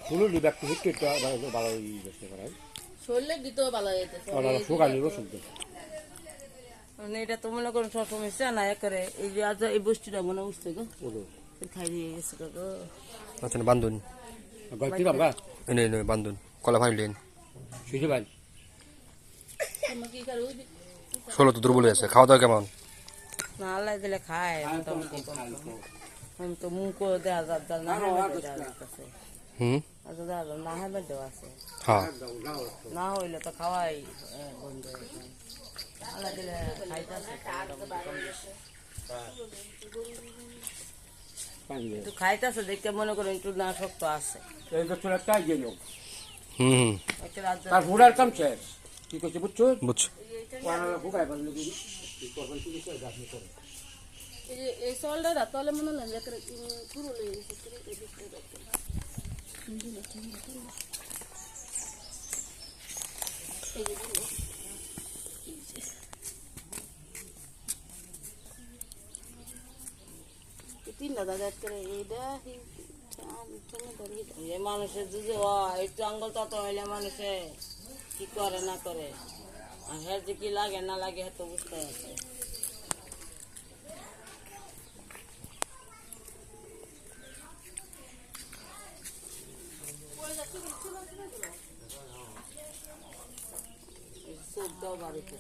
ফুলও দিবে একটু হিট করতে ভালো বেশি করায় শরীরে দিতেও ভালো যেতে শুকাই নিব শুনতে মানে এটা তো মনে করুন সব সমস্যা না করে এই যে আজ এই বস্তুটা মনে উঠছে গো খাই দিয়ে গেছে গো আচ্ছা বান্ধুন গল্পি বাবা এনে এনে বান্ধুন কলা ভাই লেন শুইছে ভাই কি করু 16 তো দুর্বল হয়ে আছে খাওয়া দাওয়া কেমন না আল্লাহ দিলে খায় মোটামুটি আমি তো মুখ দেওয়া যার না হয় হুম আচ্ছা দাদা না হয় দেওয়া আছে হ্যাঁ না হইলে তো খাওয়াই বন্ধ হয়ে যায় আল্লাহ দিলে খাইতেছে একটু খাইতেছে দেখতে মনে করেন একটু না শক্ত আছে হুম তার ঘোড়ার কাম শেষ কি করছে বুঝছো বুঝছো এই চলটা রাতলে মনে না পুরো লেগে গেছে মানুষের যদি একটু আঙ্গল তত হইলে মানুষে কি করে না করে আর হ্যাঁ যে কি লাগে না লাগে তো বুঝতে পারছে বাড়িতে